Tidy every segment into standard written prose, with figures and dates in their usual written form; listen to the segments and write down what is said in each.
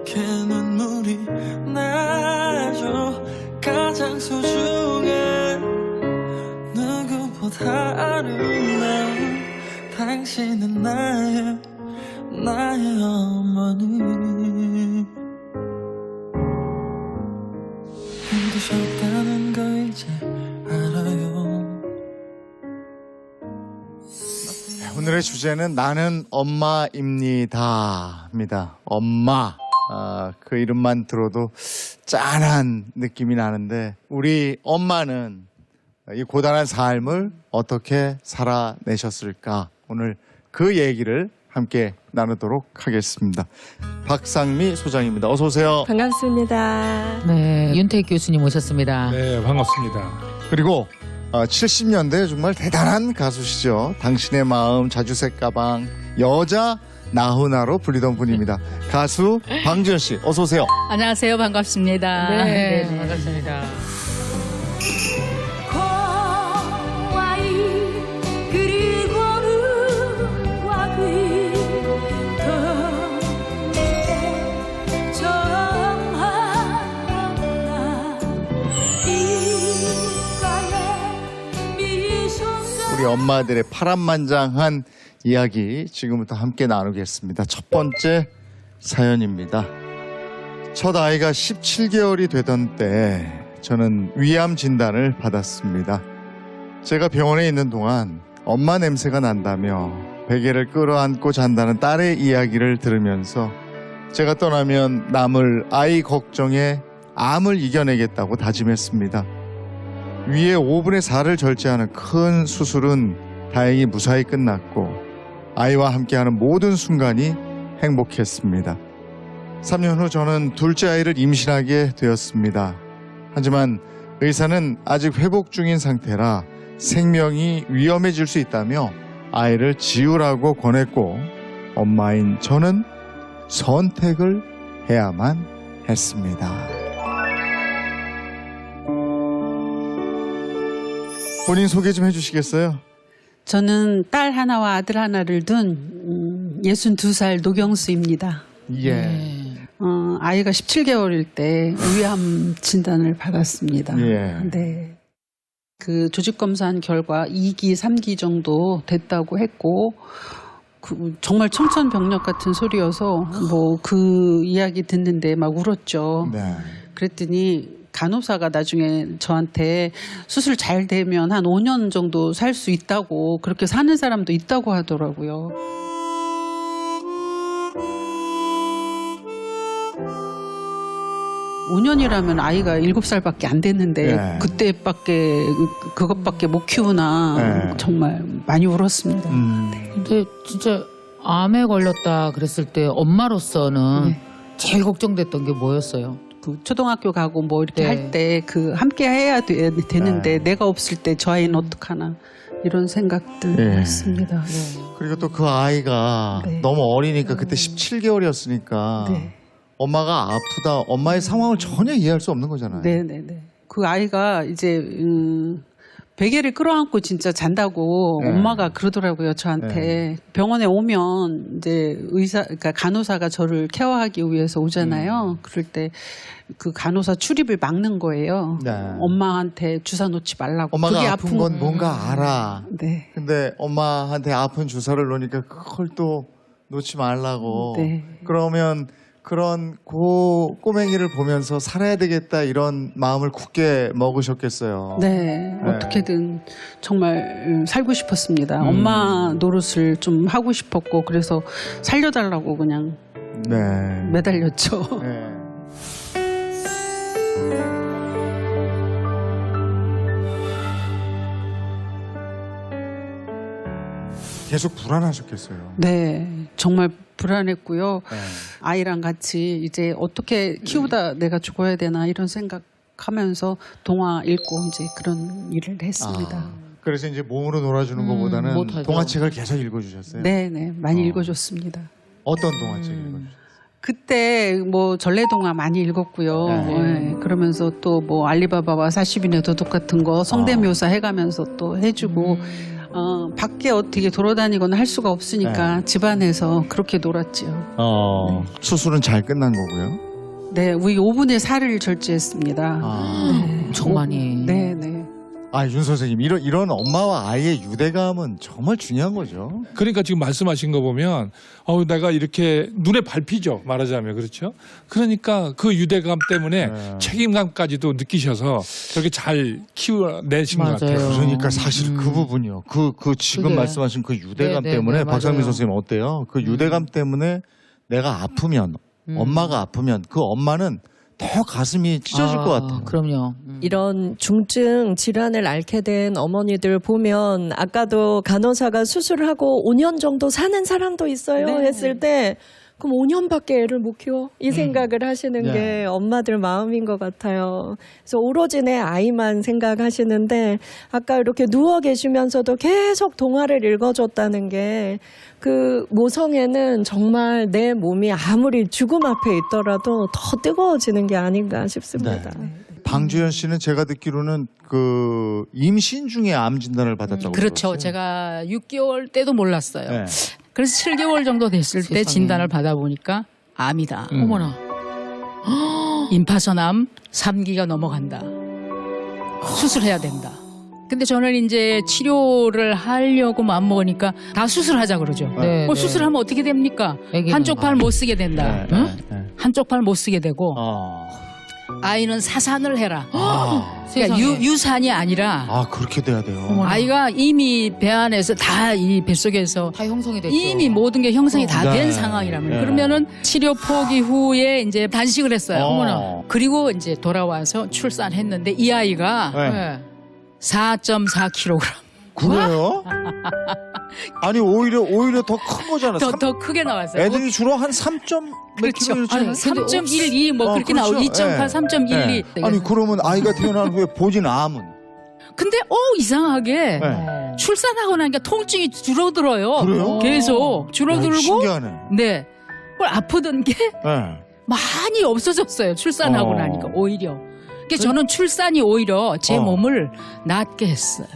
이렇게 눈물이 나죠. 가장 소중한 누구보다 아름다운 당신은 나의 어머니. 힘드셨다는 거 이제 알아요. 오늘의 주제는 나는 엄마입니다입니다. 엄마. 그 이름만 들어도 짠한 느낌이 나는데 우리 엄마는 이 고단한 삶을 어떻게 살아내셨을까? 오늘 그 얘기를 함께 나누도록 하겠습니다. 박상미 소장입니다. 어서 오세요. 반갑습니다. 네, 윤택 교수님 오셨습니다. 네, 반갑습니다. 그리고 70년대 정말 대단한 가수시죠. 당신의 마음, 자주색 가방, 여자 나훈아로 불리던 분입니다. 가수 방지연 씨, 어서 오세요. 안녕하세요. 반갑습니다. 네, 네네. 반갑습니다. 우리 엄마들의 파란만장한 이야기 지금부터 함께 나누겠습니다. 첫 번째 사연입니다. 첫 아이가 17개월이 되던 때 저는 위암 진단을 받았습니다. 제가 병원에 있는 동안 엄마 냄새가 난다며 베개를 끌어안고 잔다는 딸의 이야기를 들으면서 제가 떠나면 남을 아이 걱정에 암을 이겨내겠다고 다짐했습니다. 위에 5분의 4를 절제하는 큰 수술은 다행히 무사히 끝났고 아이와 함께하는 모든 순간이 행복했습니다. 3년 후 저는 둘째 아이를 임신하게 되었습니다. 하지만 의사는 아직 회복 중인 상태라 생명이 위험해질 수 있다며 아이를 지우라고 권했고 엄마인 저는 선택을 해야만 했습니다. 본인 소개 좀 해주시겠어요? 저는 딸 하나와 아들 하나를 둔 62살 노경수입니다. 예. 아이가 17개월일 때 위암 진단을 받았습니다. 예. 네. 그 조직 검사한 결과 2기, 3기 정도 됐다고 했고 정말 청천벽력 같은 소리여서 뭐 그 이야기 듣는데 막 울었죠. 네. 그랬더니 간호사가 나중에 저한테 수술 잘 되면 한 5년 정도 살 수 있다고 그렇게 사는 사람도 있다고 하더라고요. 오 년이라면 아이가 7살밖에 안 됐는데 네. 그것밖에 못 키우나 네. 정말 많이 울었습니다. 근데 진짜 암에 걸렸다 그랬을 때 엄마로서는 네. 제일 걱정됐던 게 뭐였어요? 그 초등학교 가고 뭐 이렇게 네. 할 때 그 함께 해야 되는데 네. 내가 없을 때 저 아이는 어떡하나 이런 생각들 네. 했습니다. 그리고 또 그 아이가 네. 너무 어리니까 그때 17개월이었으니까 네. 엄마가 아프다, 엄마의 상황을 전혀 이해할 수 없는 거잖아요. 네네네. 그 아이가 이제 베개를 끌어안고 진짜 잔다고 네. 엄마가 그러더라고요 저한테. 네. 병원에 오면 이제 그러니까 간호사가 저를 케어하기 위해서 오잖아요. 그럴 때 그 간호사 출입을 막는 거예요. 네. 엄마한테 주사 놓지 말라고. 엄마가 그게 아픈 건 뭔가 알아. 네. 근데 엄마한테 아픈 주사를 놓으니까 그걸 또 놓지 말라고. 네. 그러면 그런 꼬맹이를 보면서 살아야 되겠다 이런 마음을 굳게 먹으셨겠어요. 네, 어떻게든 정말 살고 싶었습니다. 엄마 노릇을 좀 하고 싶었고 그래서 살려달라고 그냥 네. 매달렸죠. 네. 계속 불안하셨겠어요. 네, 정말 불안했고요. 네. 아이랑 같이 이제 어떻게 키우다 내가 죽어야 되나 이런 생각하면서 동화 읽고 이제 그런 일을 했습니다. 그래서 이제 몸으로 놀아주는 것보다는 못하죠. 동화책을 계속 읽어주셨어요. 네, 많이 읽어줬습니다. 어떤 동화책 읽어주셨어요? 그때 뭐 전래동화 많이 읽었고요. 네, 그러면서 또 뭐 알리바바와 40인의 도둑 같은 거 성대묘사 해가면서 또 해주고 밖에 어떻게 돌아다니거나 할 수가 없으니까 집안에서 그렇게 놀았지요. 수술은 잘 끝난 거고요. 네, 우리 5분의 4를 절제했습니다. 엄청 많이. 네, 네. 윤 선생님, 이런 엄마와 아이의 유대감은 정말 중요한 거죠. 그러니까 지금 말씀하신 거 보면 내가 이렇게 눈에 밟히죠. 말하자면 그렇죠. 그러니까 그 유대감 때문에 책임감까지도 느끼셔서 저렇게 잘 키워내신 것 같아요. 맞아요. 그러니까 사실 그 부분이요. 그 지금 그게. 말씀하신 그 유대감 네, 네, 때문에 네, 박상민 맞아요. 선생님 어때요? 그 유대감 때문에 내가 아프면 엄마가 아프면 그 엄마는 더 가슴이 찢어질 것 같아요. 그럼요. 이런 중증 질환을 앓게 된 어머니들 보면 아까도 간호사가 수술하고 5년 정도 사는 사람도 있어요 네. 했을 때 그럼 5년밖에 애를 못 키워? 이 생각을 하시는 네. 게 엄마들 마음인 것 같아요. 그래서 오로지 내 아이만 생각하시는데 아까 이렇게 누워 계시면서도 계속 동화를 읽어줬다는 게 그 모성애는 정말 내 몸이 아무리 죽음 앞에 있더라도 더 뜨거워지는 게 아닌가 싶습니다. 방주현 씨는 제가 듣기로는 그 임신 중에 암 진단을 받았다고 그렇죠. 들었어요. 제가 6개월 때도 몰랐어요. 네. 그래서 7개월 정도 됐을 때 세상에. 진단을 받아보니까 암이다. 어머나. 임파선암 3기가 넘어간다. 수술해야 된다. 근데 저는 이제 치료를 하려고 마음먹으니까 다 수술하자 그러죠. 네, 네. 수술하면 어떻게 됩니까? 애기는. 한쪽 팔 못 쓰게 된다. 네, 응? 네, 네. 한쪽 팔 못 쓰게 되고 아, 아이는 사산을 해라. 그러니까 세상에. 유산이 아니라 그렇게 돼야 돼요. 어머나. 아이가 이미 배 안에서 다 이 뱃속에서 다 형성이 됐죠. 이미 모든 게 형성이 다 된 네. 상황이라면 네. 그러면은 치료 포기 후에 이제 단식을 했어요. 어머나. 그리고 이제 돌아와서 출산했는데 이 아이가 네. 네. 4.4kg 그래요? 아니 오히려 더 큰 거잖아. 더 크게 나왔어요. 애들이 주로 한 3점 몇 그렇죠. 킬로 아니, 이렇게 3.12 뭐 그렇게 그렇죠. 나오고 2.8, 네. 3.12. 네. 아니 그러면 아이가 태어난 후에 보진 암은 근데 네. 이상하게 출산하고 나니까 통증이 줄어들어요. 그래요? 계속 줄어들고 신기하네. 네. 그걸 아프던 게 네. 많이 없어졌어요. 출산하고 어. 나니까 오히려. 그래서 저는 출산이 오히려 제 어. 몸을 낫게 했어요.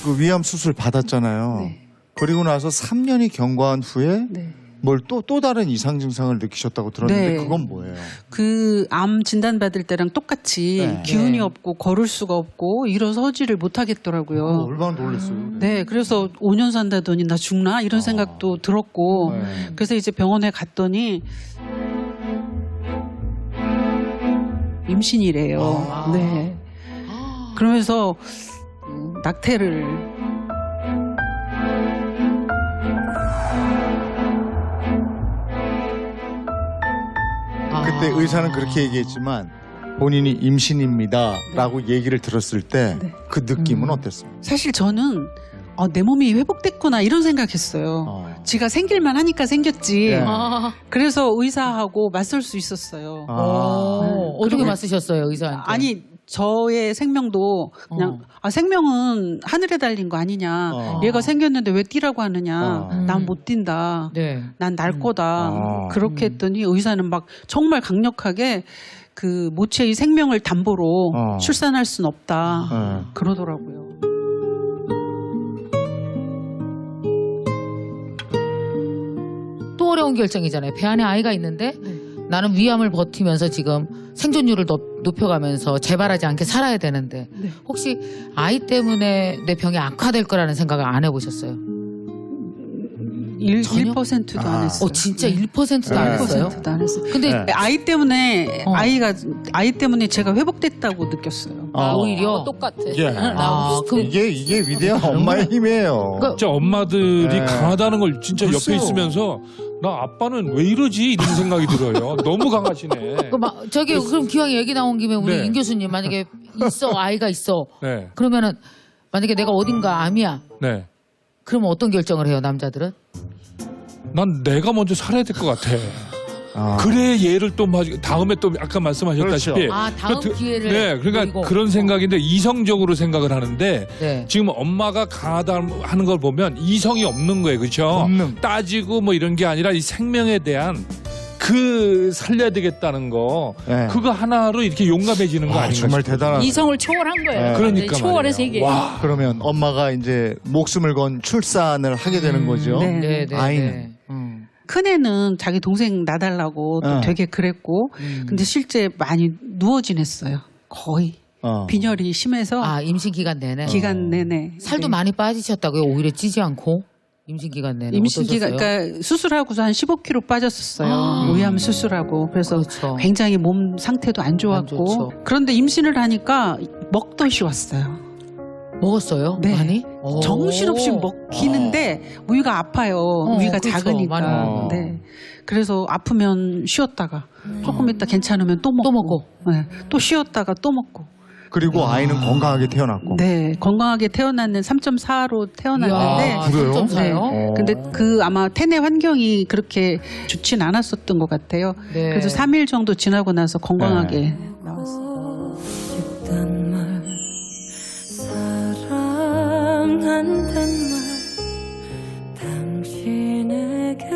그 위암 수술 받았잖아요. 네. 그리고 나서 3년이 경과한 후에 네. 뭘 또 다른 이상 증상을 느끼셨다고 들었는데 네. 그건 뭐예요? 그 암 진단 받을 때랑 똑같이 네. 기운이 네. 없고 걸을 수가 없고 일어서지를 못 하겠더라고요. 얼마나 놀랐어요. 네, 그래서 5년 산다더니 나 죽나 이런 생각도 들었고 네. 그래서 이제 병원에 갔더니 임신이래요. 아. 네. 그러면서 낙태를 그때 의사는 그렇게 얘기했지만 본인이 임신입니다라고 얘기를 들었을 때 그 느낌은 어땠습니까? 사실 저는 내 몸이 회복됐구나 이런 생각했어요. 지가 생길만 하니까 생겼지. 네. 그래서 의사하고 맞설 수 있었어요. 어떻게 맞으셨어요, 의사한테? 아니 저의 생명도 그냥 생명은 하늘에 달린 거 아니냐. 얘가 생겼는데 왜 뛰라고 하느냐. 난 못 뛴다. 네. 난 날 거다. 아. 그렇게 했더니 의사는 막 정말 강력하게 그 모체의 생명을 담보로 출산할 순 없다. 그러더라고요. 또 어려운 결정이잖아요. 배 안에 아이가 있는데 나는 위암을 버티면서 지금 생존율을 높여가면서 재발하지 않게 살아야 되는데 네. 혹시 아이 때문에 내 병이 악화될 거라는 생각을 안 해보셨어요? 1%도 안 했어요. 진짜 1%도 안 했어요? 1%도 안 했어요. 근데 네. 아이 때문에 어. 아이 때문에 제가 회복됐다고 느꼈어요. 오히려 똑같아. 예. 그럼 이게 위대한 엄마의 힘이에요. 진짜 엄마들이 네. 강하다는 걸 진짜 글쎄요. 옆에 있으면서 나 아빠는 왜 이러지 이런 생각이 들어요. 너무 강하시네. 그럼 기왕 얘기 나온 김에 우리 네. 임 교수님 만약에 아이가 있어 네, 그러면은 만약에 내가 어딘가 암이야 네. 그러면 어떤 결정을 해요 남자들은? 난 내가 먼저 살아야 될 것 같아. 그래 얘를 또 다음에 또 아까 말씀하셨다시피 그렇죠. 다음 기회를 네, 그러니까 노리고. 그런 생각인데 이성적으로 생각을 하는데 네. 지금 엄마가 강하다 하는 걸 보면 이성이 없는 거예요, 그렇죠? 본능. 따지고 뭐 이런 게 아니라 이 생명에 대한 그 살려야 되겠다는 거 네. 그거 하나로 이렇게 용감해지는 거 와, 아닌가 정말 싶어요. 대단한. 이성을 초월한 거예요. 네. 그러니까 초월의 말이에요. 세계. 와. 그러면 엄마가 이제 목숨을 건 출산을 하게 되는 거죠. 네. 네, 네, 아이는. 네. 큰애는 자기 동생 나달라고 또 어. 되게 그랬고 근데 실제 많이 누워 지냈어요. 거의 빈혈이 심해서 아, 임신 기간 내내. 기간 내내 살도 네. 많이 빠지셨다고요? 오히려 찌지 않고? 임신 기간 내내. 임신 기간 어떠셨어요? 그러니까 수술하고서 한 15kg 빠졌었어요. 의암 수술하고 그래서 그렇죠. 굉장히 몸 상태도 안 좋았고 좋죠. 그런데 임신을 하니까 먹덧이 왔어요. 먹었어요? 네. 많이? 오. 정신없이 먹히는데 위가 아파요. 위가 그렇죠. 작으니까. 많이 네. 그래서 아프면 쉬었다가 조금 있다 괜찮으면 또 먹고, 또 먹고. 네. 또 쉬었다가 또 먹고. 그리고 아이는 건강하게 태어났고. 네, 건강하게 태어났는 3.4로 태어났는데 아, 그래요? 3.4요? 네. 근데 그 아마 태내 환경이 그렇게 좋진 않았었던 것 같아요. 네. 그래서 3일 정도 지나고 나서 건강하게 나왔어요. 싶단 말 사랑한단 말 당신에게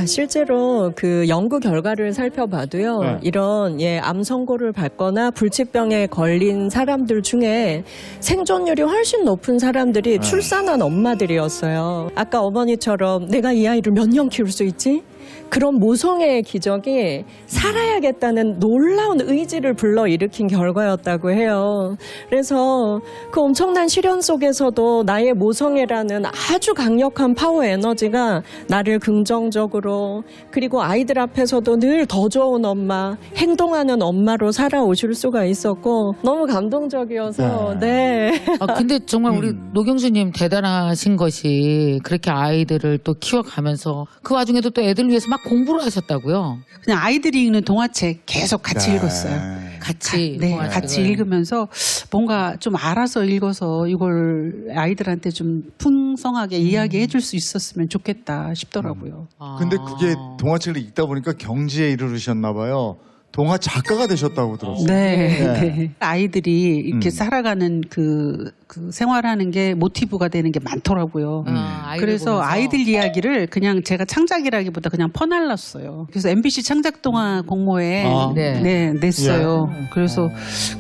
실제로 그 연구 결과를 살펴봐도요. 네. 이런 암 선고를 받거나 불치병에 걸린 사람들 중에 생존율이 훨씬 높은 사람들이 출산한 엄마들이었어요. 아까 어머니처럼 내가 이 아이를 몇 년 키울 수 있지? 그런 모성애의 기적이 살아야겠다는 놀라운 의지를 불러일으킨 결과였다고 해요. 그래서 그 엄청난 시련 속에서도 나의 모성애라는 아주 강력한 파워 에너지가 나를 긍정적으로 그리고 아이들 앞에서도 늘 더 좋은 엄마, 행동하는 엄마로 살아오실 수가 있었고 너무 감동적이어서 네. 아, 근데 정말 우리 노경수님 대단하신 것이 그렇게 아이들을 또 키워가면서 그 와중에도 또 애들 위해서 막 공부를 하셨다고요? 그냥 아이들이 읽는 동화책 계속 같이 네. 읽었어요. 같이. 네, 동화책을. 같이 읽으면서 뭔가 좀 알아서 읽어서 이걸 아이들한테 좀 풍성하게 이야기해 줄 수 있었으면 좋겠다 싶더라고요. 아. 근데 그게 동화책을 읽다 보니까 경지에 이르르셨나 봐요. 동화 작가가 되셨다고 들었어요. 네, 네. 네. 아이들이 이렇게 음. 살아가는 그 생활하는 게 모티브가 되는 게 많더라고요. 아이들 그래서 보면서. 아이들 이야기를 그냥 제가 창작이라기보다 그냥 퍼날랐어요. 그래서 MBC 창작동화 공모에 네. 냈어요. 그래서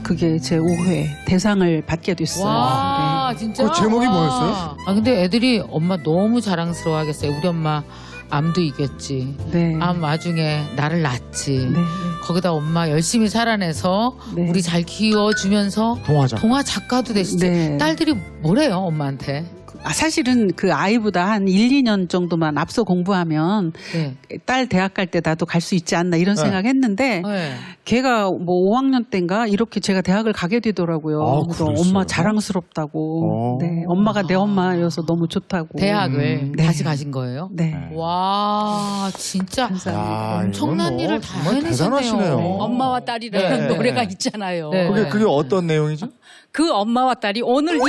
그게 제 5회 대상을 받게 됐어요. 와, 네. 진짜. 그 제목이 와. 뭐였어요? 아, 근데 애들이 엄마 너무 자랑스러워 하겠어요. 우리 엄마 암도 이겼지. 네. 암 와중에 나를 낳지. 네. 거기다 엄마 열심히 살아내서 네. 그 우리 잘 키워주면서 동화작. 동화 작가도 되시지. 네. 딸들이 뭐래요, 엄마한테? 사실은 그 아이보다 한 1, 2년 정도만 앞서 공부하면 네. 딸 대학 갈 때 나도 갈 수 있지 않나 이런 네. 생각했는데 네. 걔가 뭐 5학년 때인가 이렇게 제가 대학을 가게 되더라고요. 아, 그래서 그랬어요? 엄마 자랑스럽다고. 네, 엄마가 내 엄마여서 너무 좋다고. 대학을 네. 다시 가신 거예요? 네. 와, 진짜 감사합니다. 엄청난 이건 일을 다 정말 해내셨네요. 대단하시네요. 엄마와 딸이라는 네. 노래가 있잖아요. 네. 그게 어떤 내용이죠? 그 엄마와 딸이 오늘 이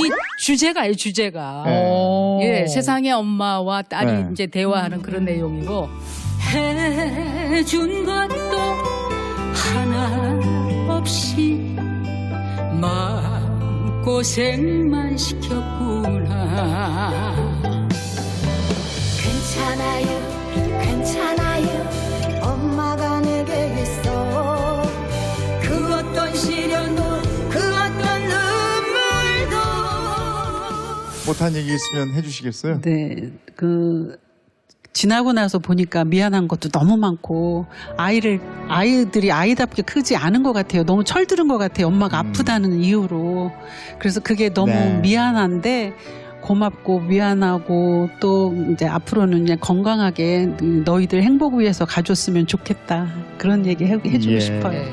주제가예요, 주제가. 네. 오. 예, 세상의 엄마와 딸이 네. 이제 대화하는 그런 내용이고 해준 것도 하나 없이 마음고생만 시켰구나. 괜찮아요, 괜찮아요. 엄마가 내게 있어. 그 어떤 시련도, 그 어떤 눈물도. 못한 얘기 있으면 해주시겠어요? 네, 지나고 나서 보니까 미안한 것도 너무 많고 아이들이 아이답게 크지 않은 것 같아요. 너무 철들은 것 같아요. 엄마가 아프다는 이유로. 그래서 그게 너무 네. 미안한데 고맙고 미안하고 또 이제 앞으로는 그냥 건강하게 너희들 행복 위해서 가줬으면 좋겠다. 그런 얘기 해주고 예. 싶어요. 네.